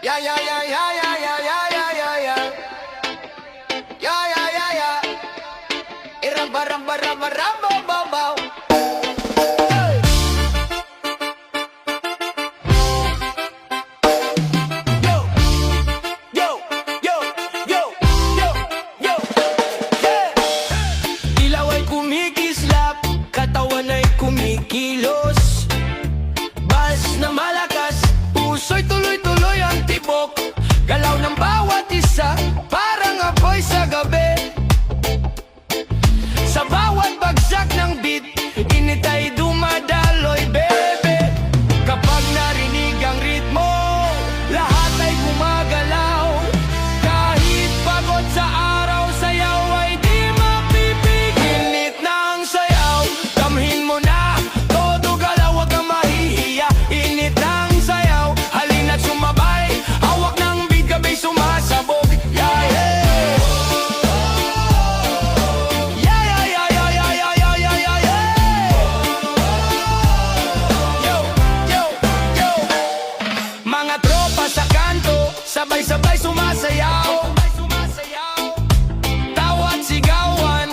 Yeah, yeah, yeah, yeah, yeah, yeah, yeah, yeah, yeah, yeah. Yeah, yeah, yeah, yeah. Iramba, ramba, ramba, ramba, bow, bow. Hey. Yo, yo, yo, yo, yo, yo. Yeah. Ilaw ay kumikislap, katawan ay kumikilos. Bas na malakas, puso'y tuloy-tuloy ang tibok. Galaw ng bawat isa, parang apoy sa gabi. Sa bawat bagsak ng beat, init ay dumadaloy, bebe. Kapag narinig ang ritmo, lahat ay gumagalaw. Kahit pagod sa araw, sayaw ay di mapipigil. Init ng sayaw, damhin mo na, todo galaw, wag kang mahihiya. Init ng sayaw, halina't sumabay, hawak ng beat, gabay sumasabog. Yeah, yeah. Mga tropa sa kanto, sabay-sabay sumasayaw. Tawat sigawan,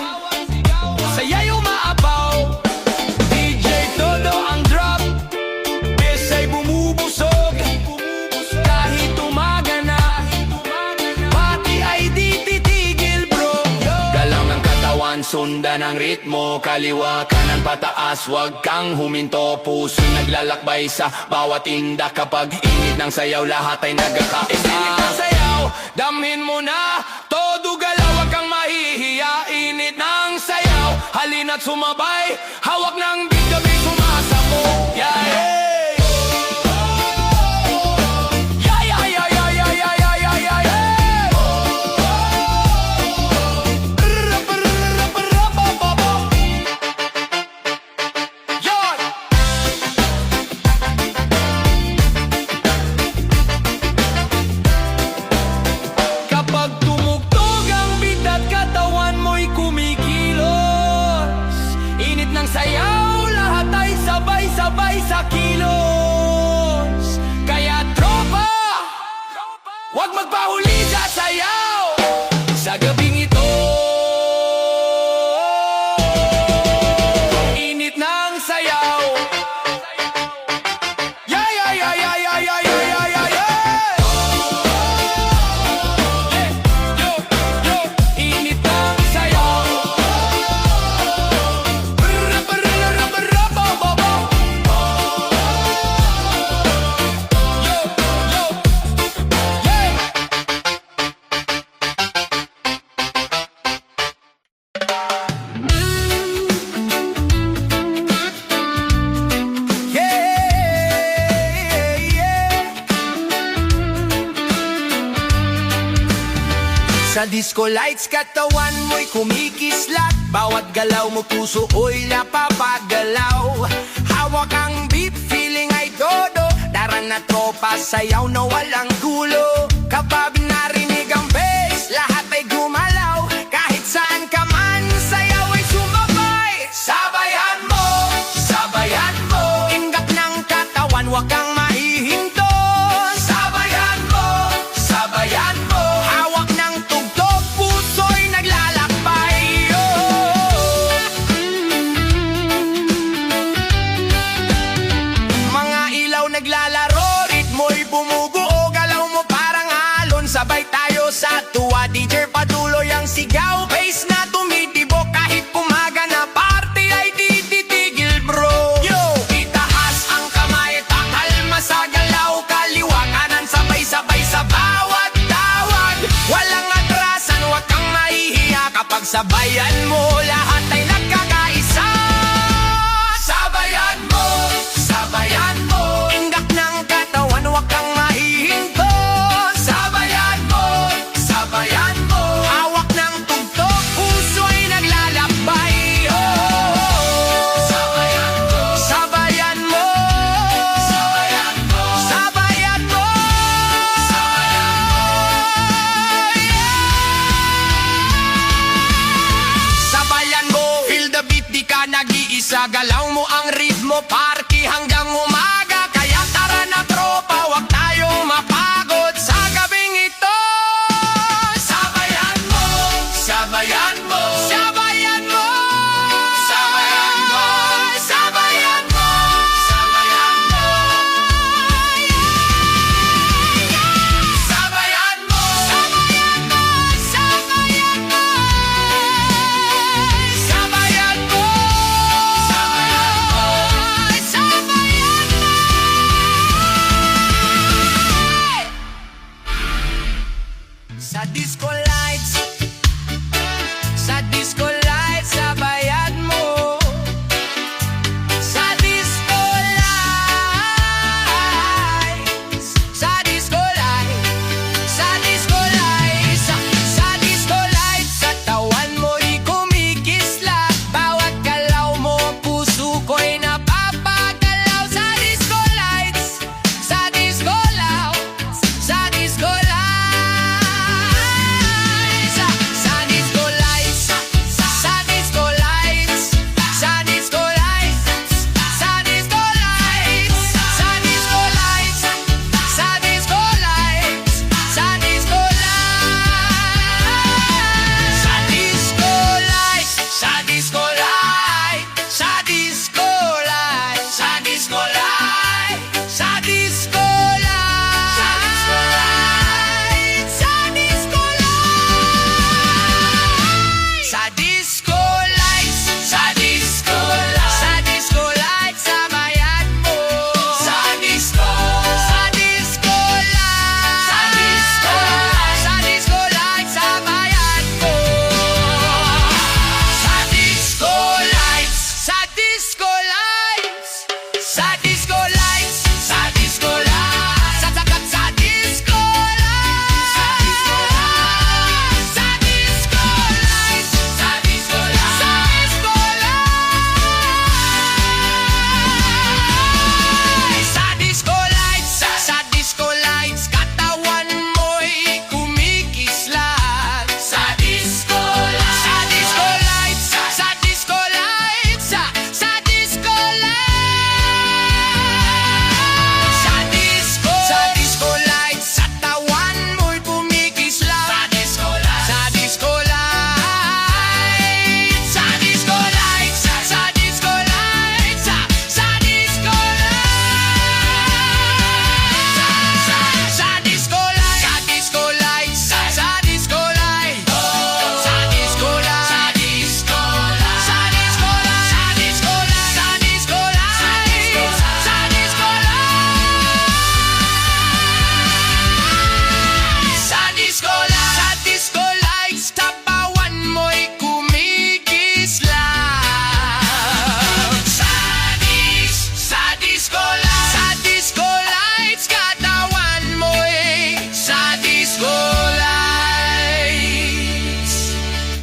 saya'y umaapaw. DJ todo ang drop, bass ay bumubusog. Kahit umaga na, pati ay di titigil, bro. Galaw ng katawan, sundan ang ritmo. Kaliwa, kanan, pataas, wag kang huminto. Puso naglalakbay sa bawat tinda. Kapag init ng sayaw, lahat ay nagkakaisa. Init ng sayaw, damhin mo na, todo galaw, wag kang mahihiya. Init ng sayaw, halina't sumabay, hawak ng beat, gabi sumasabog. Yeah, yeah. Yeah, yeah, yeah, yeah, yeah, yeah, yeah, yeah, yeah, yeah. Yeah. Kapag tumugtog ang beat at katawan mo'y kumikilos, init ng sayaw, lahat ay sabay-sabay sa kilos. Kaya tropa, wag magpahuli sa sayaw sa gabing ito. Init ng sayaw. Yeah, yeah, yeah, yeah, yeah, yeah, yeah, yeah, yeah, yeah. Yo, yo, init ng sayaw. Yo, yo, yeah. Yeah, yeah. Sa disco lights, katawan mo'y kumikislat. Bawat galaw mo, puso o'y napapagalaw. Hawak ang beat, feeling ay todo. Daran na tropa, sayaw na walang gulo. Kapag narinig ang bass, lahat ay gumalaw. Kahit saan ka man, sayaw ay sumabay. Sabayan mo, sabayan mo. Inggap ng katawan, wag kang mahihinto. Sabayan mo, sabayan mo. Hawak ng tugtog, puso'y naglalakbay. Mga ilaw naglalaro, ritmo'y bumubuo. Galaw mo parang alon, sabay tayo sa tuwa. DJ patuloy ang sigaw, bass na tumitibok. Kahit pumaga na party ay di titigil, bro. Yo, itaas ang kamay, takalma sa galaw. Kaliwa, kanan, sabay-sabay sa bawat tawag. Walang atrasan, wag kang mahihiya. Kapag sabayan mo, lahat ay nagkakaisa. Sabayan mo, sabayan mo. Inggap ng katawan, wag kang mahihinto. Sabayan mo, sabayan mo. Hawak ng tugtog, puso'y naglalakbay. Sabayan mo, sabayan mo. Sabayan mo, sabayan mo. Sabayan mo.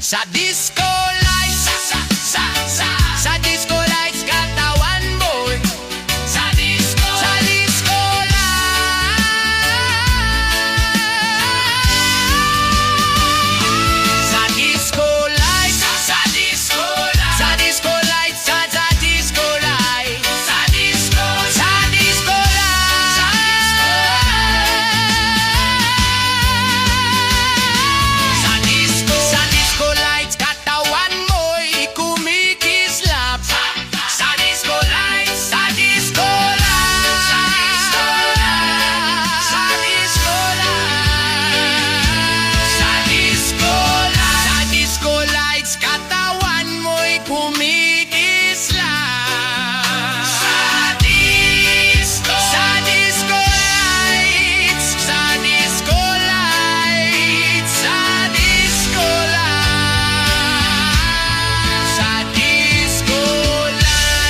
Sa disco lights, sa disco lights katawan mo'y sa disco lights. Sa disco lights, sa disco lights, sa disco lights, sa disco lights, sa disco lights, sa disco lights katawan mo'y kumikislap. Sa disco lights, sa disco lights, sa disco lights, sa disco lights, sa disco lights, sa disco lights katawan mo'y kumikislap. Sa disco lights, sa disco lights, sa disco lights, sa disco lights.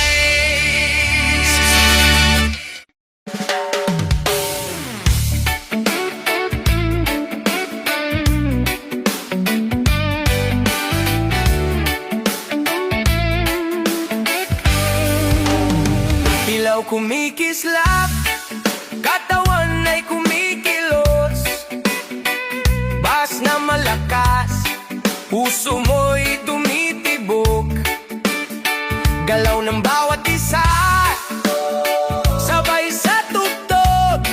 Ilaw kumikislap, katawan ay kumikilos. Bas na malakas, puso mo'y tumitibok. Galaw ng bawat isa, sabay sa tugtog.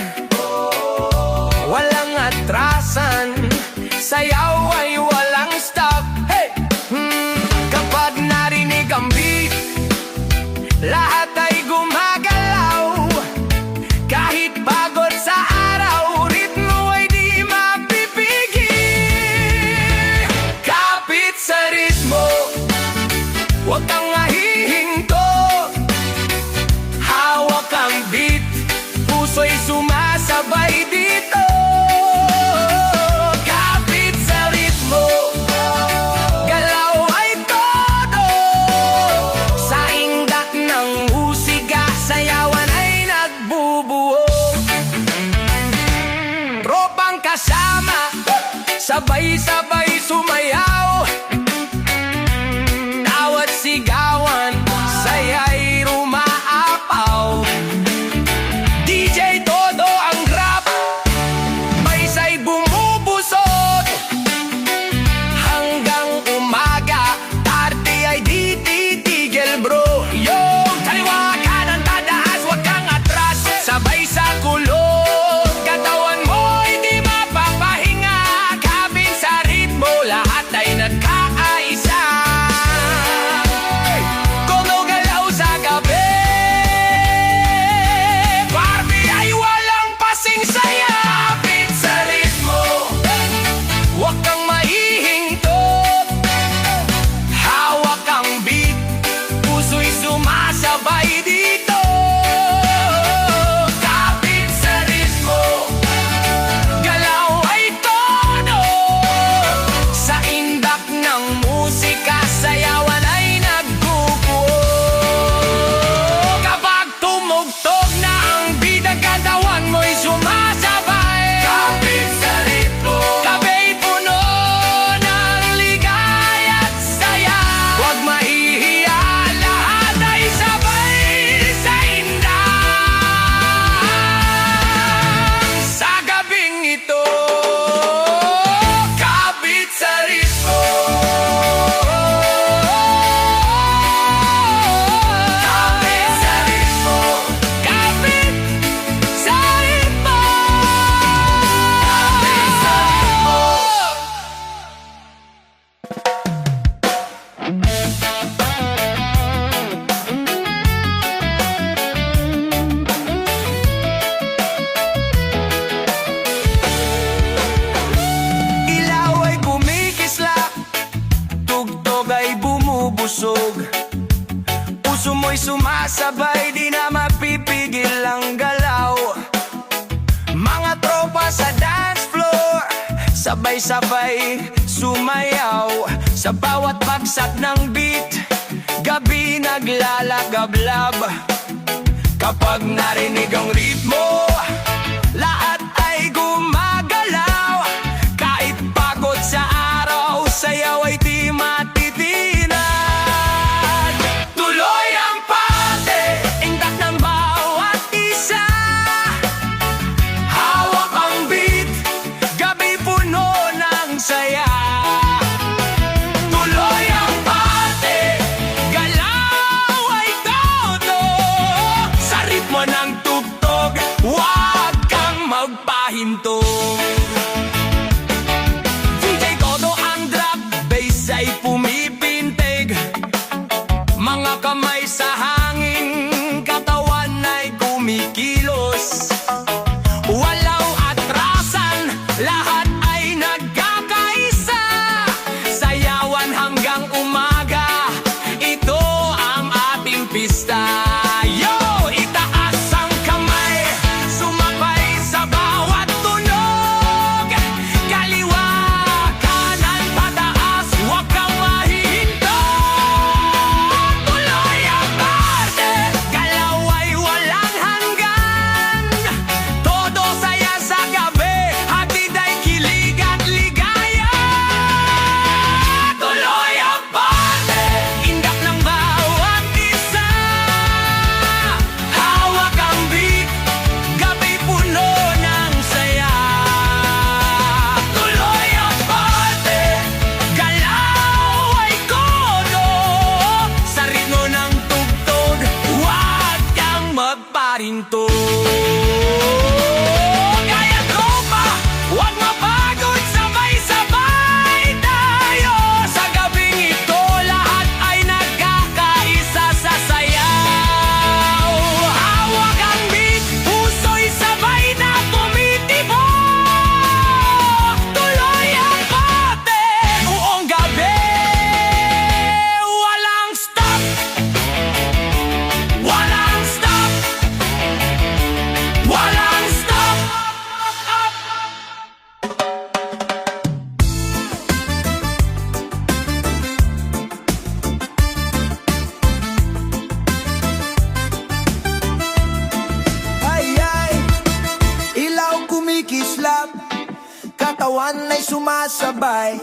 Walang atrasan, sayaw ay walang stop. Hey! Kapag narinig ang beat, lahat ay gumagalaw. Kahit pagod sa araw, ritmo ay di mapipigil. Kapit sa ritmo, huwag kang mahihinto. Hawak ang beat, puso'y sumasabay dito. Kapit sa ritmo, galaw ay todo. Sa indak ng musika, sayawan ay nagbubuo. Tropang kasama, sabay-sabay sumayaw. Tawat sigawan, saya'y rumaapaw. DJ Todo ang rap, may-say bumubusog. Hanggang umaga, tarde ay di titigil bro. Yung kaliwa kanan tataas, wag kang atras. Sabay sa kulog, katawan mo'y di mapapahinga. Kapit sa ritmo, lahat ay nagkaisa. Gumagalaw sa gabi, Barbie ay walang pasing saya. Kapit sa ritmo, huwag kang mahihinto. Hawak ang beat, puso'y sumasabay dito. Kapit sa ritmo, galaw ay todo. Sa indak ng musika, sayawan ay nagbubuo. Kapag tumugtog na ang beat, ang katawan mo'y sumasabay. Kapit sa ritmo, kabay puno ng ligaya at saya. Huwag mahihiya, lahat ay sabay sa indak. Sa gabing ito, kapit sa ritmo. Kapit sa ritmo, kapit sa ritmo. Kapit sa ritmo. Ilaw ay kumikislap, tugtog ay bumubusog. Puso mo'y sumasabay, di na mapipigil ang galaw. Mga tropa sa dance floor, sabay-sabay sumayaw. Sa bawat bagsak ng beat, gabi naglalagablab. Kapag narinig ang ritmo, lahat ay gumagalaw. Kahit pagod sa araw, sayaw ay di magpahinto. DJ Todo ang drop, bass ay pumipintig. Mga kamay sa hangin, katawan ay kumikilos. Walang atrasan, lahat ay nagkakaisa. Sayawan hanggang umaga, ito ang ating pista. Yo! Itaas ang kamay, sumabay sa bawat tunog. Kaliwa, kanan, pataas, huwag kang mahihinto. Tuloy ang parte, galaw ay walang hanggan. Todo saya sa gabi, hatid ay kilig at ligaya. Tuloy ang parte, indak ng bawat isa. Hawak ang beat, gabi puno ng saya. Tuloy ang parte, galaw ay kodo. Sa ritmo ng tugtog, huwag kang magparinto. Kaya tropa, huwag mapagod, sabay-sabay tayo. Sa gabing ito, lahat ay nagkakaisa sa sayaw. Hawak ang beat, puso'y sabay na tumitibok. Tuloy ang parte, buong gabi, walang stop. Walang stop. Walang stop. Ay ay, ilaw kumikislap, katawan ay sumasabay.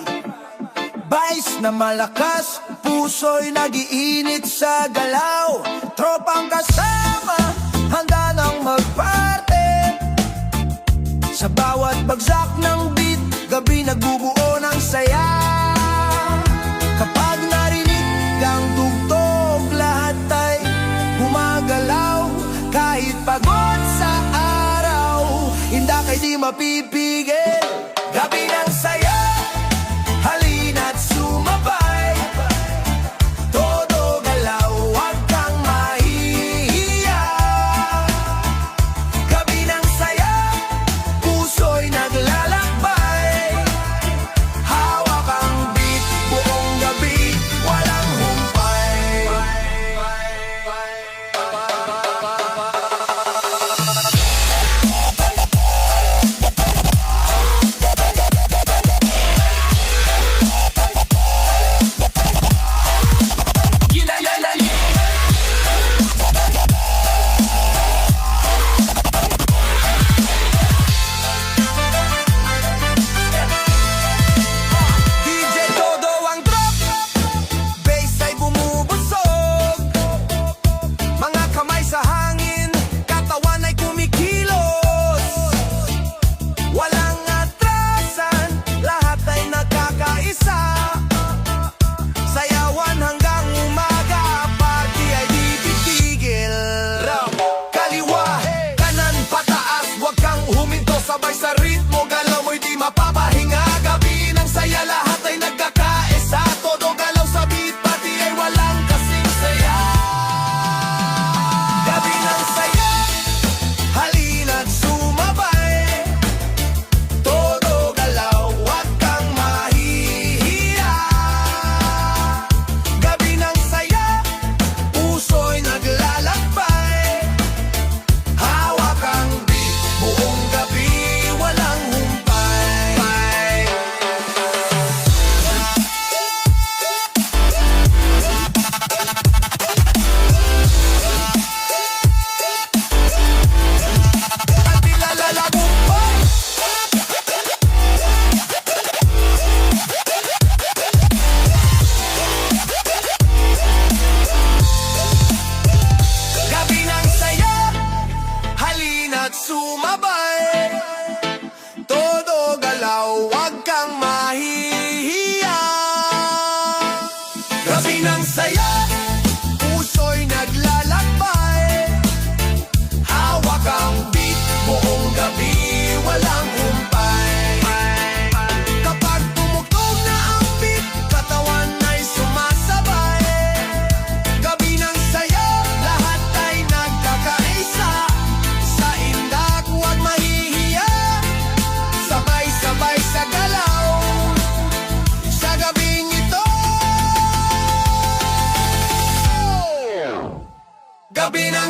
Vice na malakas, puso'y nagiinit sa galaw. Tropang kasama, handa nang magparte. Sa bawat bagsak ng beat, gabi nagbubuo ng saya. Kapag narinig ang tugtog, lahat ay gumagalaw. Kahit pagod sa araw, hindi kay di mapipigil. Gabi ng saya, halina't sumabay. Todo galaw, huwag kang mahihiya. Gabi ng saya, puso'y naglalakbay. Hawak ang beat, buong gabi, walang humpay. DJ Todo ang drop, bass ay bumubusog. Mga kamay sa hangin, katawan ay kumikilos. Walang atrasan, lahat ay nagkakaisa. Sayawan hanggang umaga, party ay di titigil. Kaliwa, kanan, pataas, huwag kang huminto. Sabay sa ritmo, galaw mo'y di mapapahinga. Gabi ng saya, lahat ay nagkakaisa. Todo galaw sa beat, party ay walang kasing saya. Gabi ng saya, halina't sumabay. Todo galaw, huwag kang mahihiya. Gabi ng saya, puso'y naglalakbay. Hawak ang beat, buong gabi, walang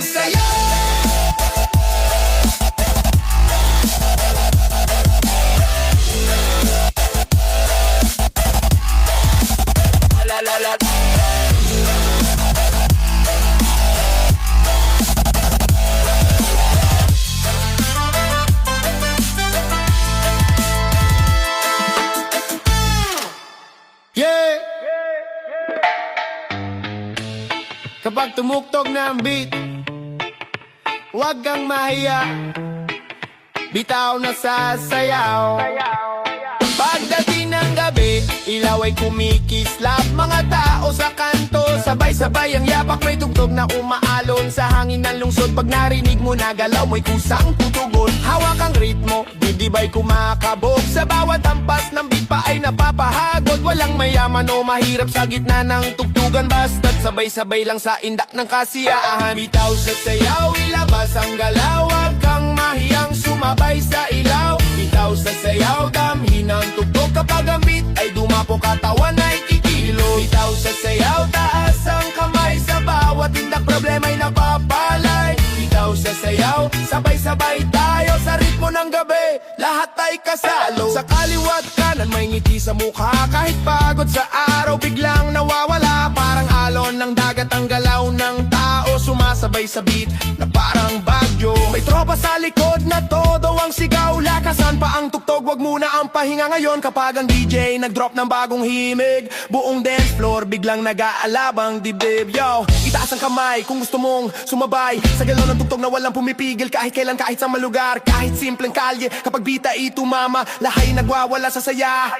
ng sayaw. La la la. Yeah! Kapag tumugtog na ang beat, huwag kang mahiya, bitaw na sasayaw. Pagdating ng gabi, ilaw ay kumikislap. Mga tao sa kanto, sabay-sabay ang yapak. May tugtog na umaalon sa hangin ng lungsod. Pag narinig mo na galaw, mo'y kusang tutugon. Hawak ang ritmo, dibdibay kumakabog. Sa bawat hampas ng beat pa ay napapahagod. Walang mayaman o mahirap sa gitna ng tugtugan. Basta't sabay-sabay lang sa indak ng kasiyaan. Bitaw sa sayaw, ilabas ang galaw. Huwag kang mahiyang sumabay sa ilaw. Bitaw sa sayaw, damhin ang tugtog. Kapag ang beat ay dumapo, katawan ay kikilo. Bitaw sa sayaw, taas ang kamay. Sa bawat tindak, problema'y napapalay. Bitaw sa sayaw, sabay-sabay tayo. Sa ritmo ng gabi, lahat ay kasalo. Sa kaliwat kanan, may ngiti sa mukha. Kahit pagod sa araw, biglang nawawala. Parang alon ng dagat ang galaw ng tao. Sumasabay sa beat na parang bagyo. May tropa sa likod na todo ang sigaw. Lakasan pa ang tugtog, wag muna ang pahinga ngayon. Kapag ang DJ nag-drop ng bagong himig, buong dance floor biglang nag-aalabang dibdib. Yo, itaas ang kamay kung gusto mong sumabay sa galaw ng tugtog na walang pumipigil. Kahit kailan, kahit sa malugar, kahit simpleng kalye. Kapag bita itumama, lahay nagwawala sa saya.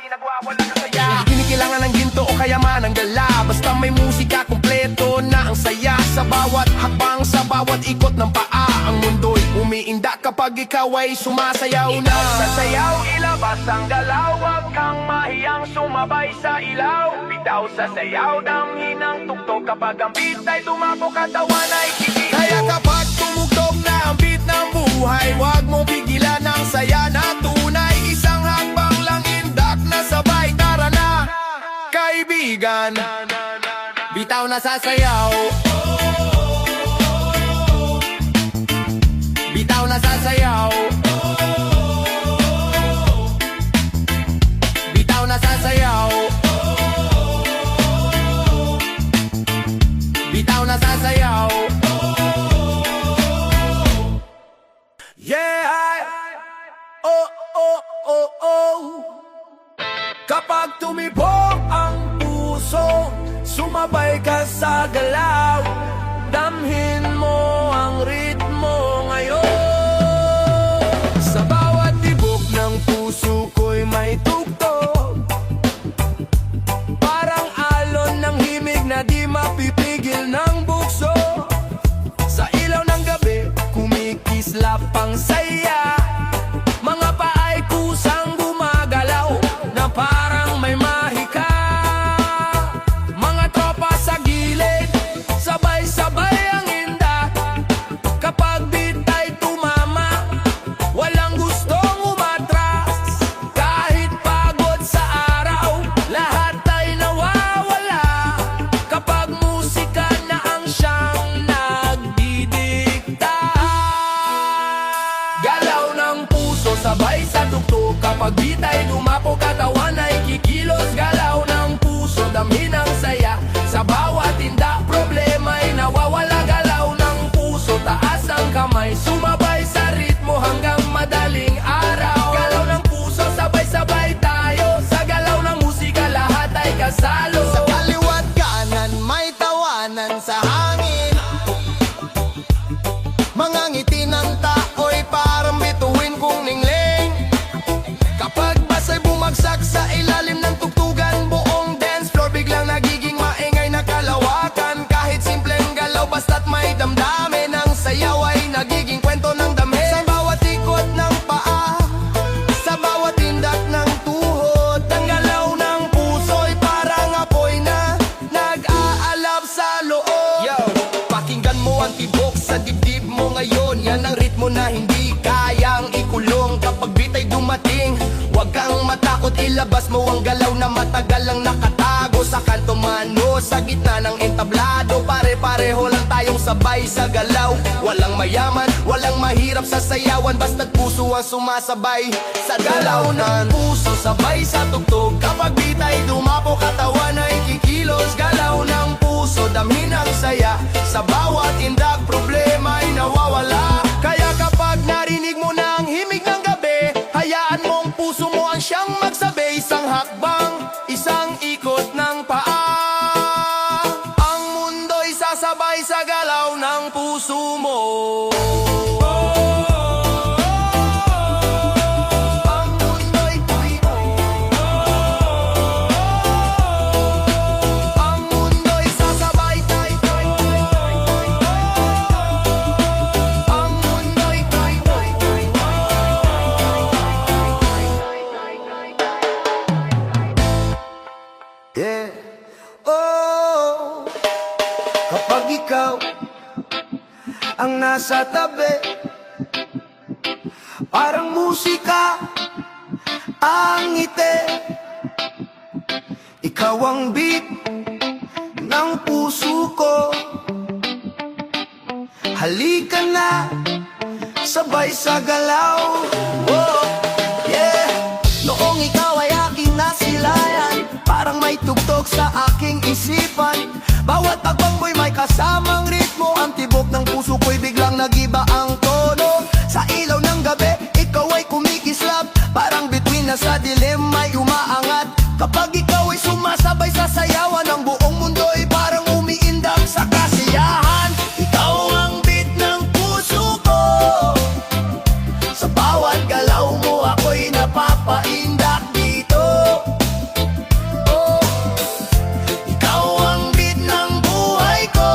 Hindi kailangan ng ginto o kayaman ng dala. Basta may musika, kompleto na ang saya. Sa bawat hakbang, sa bawat ikot ng paa, ang mundo'y umiinda kapag ikaw ay sumasayaw na. Sa sayaw, ilabas ang galaw. Huwag kang mahiyang sumabay sa ilaw. Bitaw sa sayaw, damhin ang tugtog. Kapag ang beat ay tumapo, katawan ay kikilo. Kaya kapag tumugtog na ang beat ng buhay, huwag mong pigilan ang saya na tunay. Isang hakbang lang indak na sabay. Tara na, kaibigan, bitaw na sa sayaw. Bitaw na sa sayaw. Bitaw na sa sayaw. Bitaw na sa sayaw. Yeah, oh, oh, oh, oh. Kapag tumibok ang puso, sumabay ka sa galaw. Damhin mo ang ritmo ngayon. Sa bawat tibok ng puso ko'y may tugtog. Parang alon ng himig na di mapipigil ng bukso. Sa ilaw ng gabi, kumikislap ang saya. Mga paay kusang gumagalaw na parang may mahika. Mga tropa sa gilid, sabay-sabay ang inda. Kapag beat ay tumama, walang gustong umatras. Kahit pagod sa araw, lahat ay nawawala. Kapag musika na ang siyang nagdidikta. Galaw ng puso, sabay sa tugtog. Kapag beat ay dumapo, katawan ay kikilos. Galaw ng puso, damhin ang saya. Sa bawat tinda, problema ay nawawala. Galaw ng puso, taas ang kamay. Sumabay sa ritmo hanggang madaling araw. Galaw ng puso, sabay-sabay tayo. Sa galaw ng musika, lahat ay kasalo. Sa kaliwat kanan, may tawanan sa hangin. Mga ngiti ng tao'y parang bituin kong ningling. Kapag basa'y bumagsak sa ilalim ng tugtugan, buong dance floor biglang nagiging maingay na kalawakan. Kahit simpleng galaw, basta't may damdamin, ang sayaw ay nagiging kwento ng damhin. Sa bawat ikot ng paa, sa bawat tindak ng tuhod, ang galaw ng puso'y parang apoy na nag-aalab sa loob. Yo, pakinggan mo ang tibok sa dibdib mo ngayon. Yan ang ritmo na hindi kayang ikulong. Kapag beat ay dumating, huwag kang matakot, ilabas mo ang galaw na matagal lang nakatago. Sa kanto man o sa gitna ng entablado, pare-pareho lang tayong sumasabay sa galaw. Walang mayaman, walang mahirap sa sayawan, basta't puso ang sumasabay sa galaw ng puso. Sabay sa tugtog, kapag bita'y dumapo, katawan ay kikilos. Galaw ng puso, damhin ang saya, sa bawat indak problema ay nawawala. Kaya kapag narinig mo na ang himig ng gabi, hayaan mong puso mo ang siyang magsabi. Isang hakbang, isang ikot ng paa, ang mundo'y sasabay sa galaw ng puso mo. Ang mundo'y tuwimo, ang mundo'y sasabay, ang mundo'y yeah. Oh, kapag ikaw ang nasa tabi, parang musika ang ngiti. Ikaw ang beat ng puso ko. Halika na, sabay sa galaw. Oh, yeah. Noong ikaw ay aking nasilayan, parang may tugtog sa aking isipan. Bawat tagbang mo'y may kasamang ritmo, ang tibok ng puso ko'y biglang nagiba ang tono. Sa ilaw ng gabi, ikaw ay kumikislap, parang bituin na sa dilim may umaangat. Kapag ikaw ay sumasabay sa sayawan, ang buong mundo ay parang umiindak sa kasiyahan. Ikaw ang beat ng puso ko, sa bawat galaw mo ako'y napapaindak dito. Oh, ikaw ang beat ng buhay ko,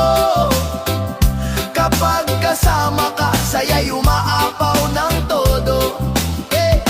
kapag kasama ka, saya'y umaapaw ng todo. Eh,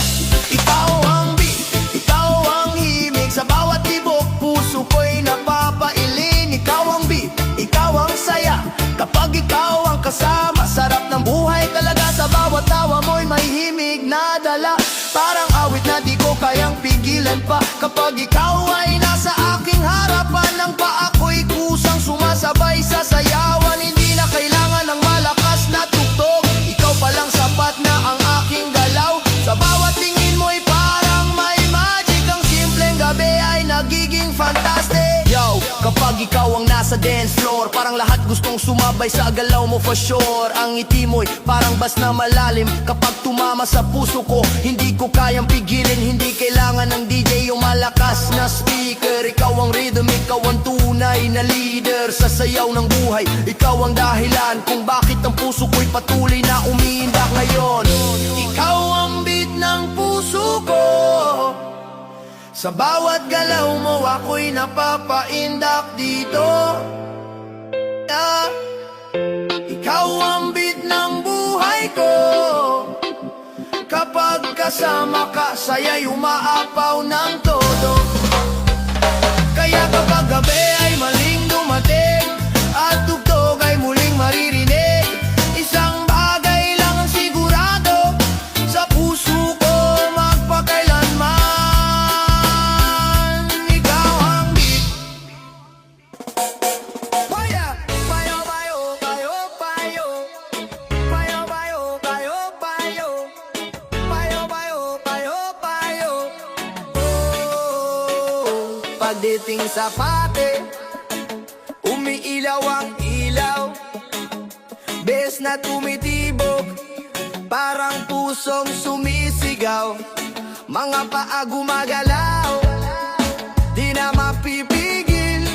ikaw ang beat, ikaw ang himig, sa bawat tibok puso ko'y napapailin. Ikaw ang beat, ikaw ang saya, kapag ikaw ang kasama, sarap ng buhay talaga. Sa bawat tawa mo'y may himig na dala, parang awit na di ko kayang pigilan pa. Kapag ikaw ay nasa aking harapan, ang paa ko'y kusang sumasabay sa sayawan. Hindi na kailangan ng malakas na tugtog, ikaw palang sapat na ang aking galaw. Sa bawat tingin mo'y parang may magic, ang simpleng gabi ay nagiging fantastic. Yo, kapag ikaw ang nasa dance floor, parang lahat gustong sumabay sa galaw mo for sure. Ang ngiti mo'y parang bas na malalim, kapag tumama sa puso ko, hindi ko kayang pigilin. Hindi kailangan ng DJ yung malakas na speaker. Ikaw ang rhythm, ikaw ang tunay na leader sa sayaw ng buhay. Ikaw ang dahilan kung bakit ang puso ko'y patuloy na umiindak ngayon. Ikaw ang beat ng puso ko, sa bawat galaw mo ako'y napapaindak dito. Yeah. Ikaw ang beat ng buhay ko, kapag kasama ka, saya'y umaapaw ng todo. Kaya kapag gabi ay maling dumating, at tugtog ay muling maririnig, isang bagay lang ang sigurado, sa puso ko magpakailanman. Ikaw ang beat. Paya, payo, payo, payo, payo. Payo, payo, payo, payo. Payo, payo, payo, payo. Oh, pagdating sa pate, umiilaw ang ilaw, bes na tumitibok, parang pusong sumisigaw. Mga paa gumagalaw, di na mapipigil,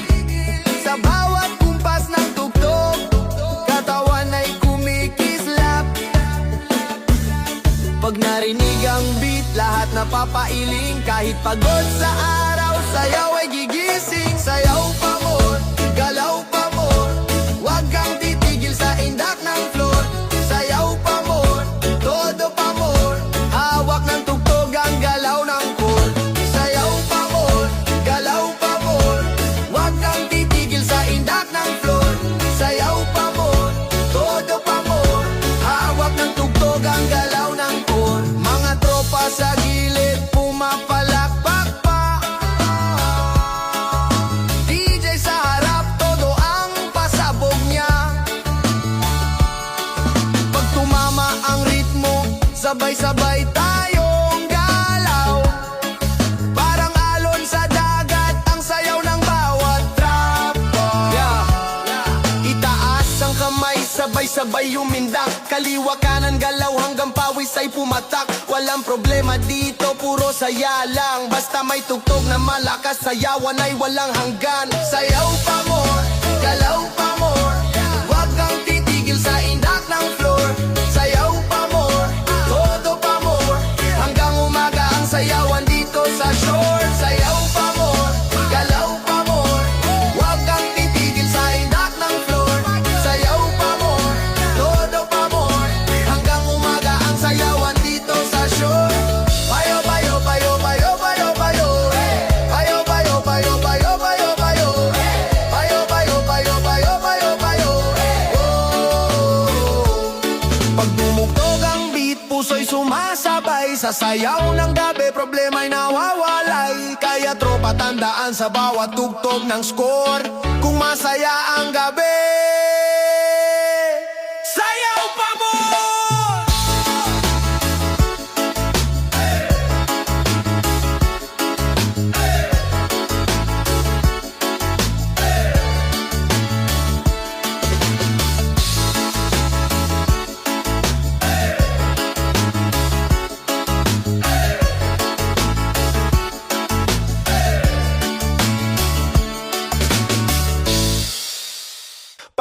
sa bawat kumpas ng tugtog, katawan ay kumikislap. Pag narinig ang beat, lahat napapailing. Kahit pagod sa araw, sayaw ay gigising. Sayaw pa more, galaw pa more, wag kang titigil sa indak ng floor. Sayaw pa more, todo pa more, hawak ng tugtog ang galaw ng core. Sayaw pa more, galaw pa more, wag kang titigil sa indak ng floor. Sayaw pa more, todo pa more, hawak ng tugtog ang galaw ng core. Mga tropa sa gilid, pumapalakpak pa, DJ sabay umindak. Kaliwa kanan galaw hanggang pawis ay pumatak. Walang problema dito, puro saya lang. Basta may tugtog na malakas, sayawan ay walang hanggan. Sayaw pa more, galaw pa more. Huwag kang titigil sa indak ng floor. Sayaw pa more, todo pa more. Hanggang umaga ang sayawan dito sa shore. Sayaw pa more, galaw pa more. Huwag kang titigil sa indak ng floor. Sayaw pa more, todo pa more. Hanggang umaga ang sayawan dito sa shore. Bayo, bayo, bayo, bayo, bayo, bayo. Bayo, bayo, bayo, bayo, bayo, bayo. Bayo, bayo, bayo, bayo, bayo, bayo. Pag tumugtog ang beat, puso'y sumasabay. Sa sayaw ng gabi, problema'y nawawalay. Kaya tropa, tandaan sa bawat tugtog ng score. Kung masaya ang gabi, sayaw pa more!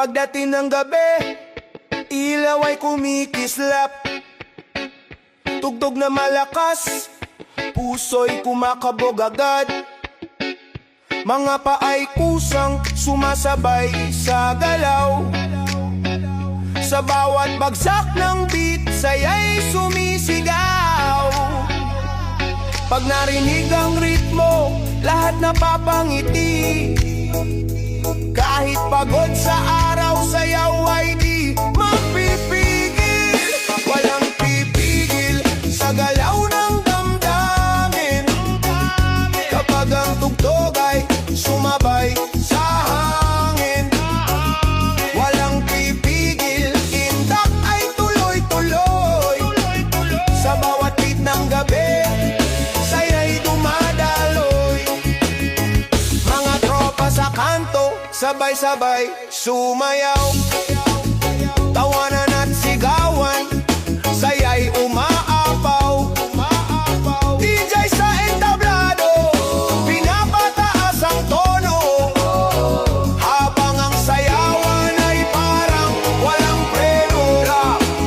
Pagdating ng gabi, ilaw ay kumikislap. Tugtog na malakas, puso'y kumakabog agad. Mga paay kusang sumasabay sa galaw. Sa bawat bagsak ng beat, saya'y sumisigaw. Pag narinig ang ritmo, lahat napapangiti. Kahit pagod sa araw, sayaw ay di mapipigil. Walang pipigil sa galaw ng damdamin. Kapag ang tugtog ay sumabay sa hangin. Walang pipigil, indak ay tuloy-tuloy. Sa bawat beat ng gabi, saya'y dumadaloy. Mga tropa sa kanto, sabay-sabay sumayaw. Tawanan at sigawan, saya'y umaapaw. DJ sa entablado, pinapataas ang tono. Habang ang sayawan ay parang walang preno.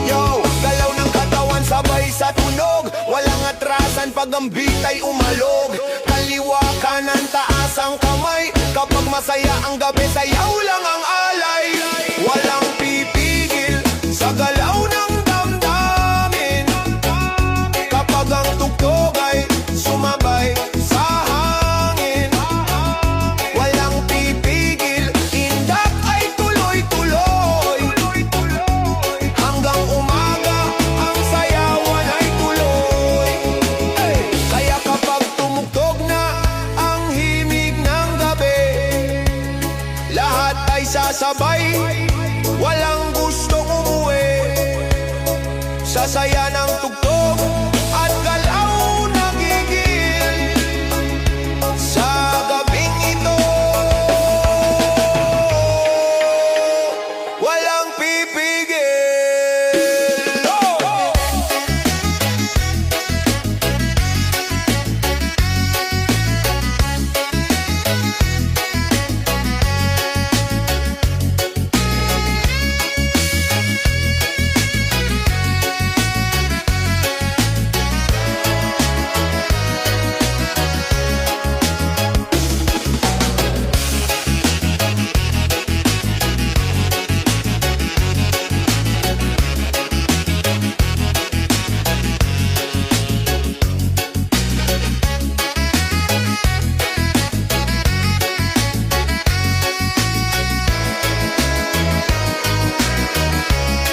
Yo, galaw ng katawan sabay sa tunog. Walang atrasan pag ang beat ay umalog. Kaliwa kanan taas ang kamay. Kapag masaya ang gabi, sayaw lang ang alay. Walang pipigil sa galaw ng damdamin. Kapag ang tugtog ay sumabay sa hangin. Walang pipigil, indak ay tuloy-tuloy. Hanggang umaga, ang sayawan ay tuloy. Kaya kapag tumugtog na ang himig ng gabi, lahat ay sasabay, walang gustong umuwi. Sasaya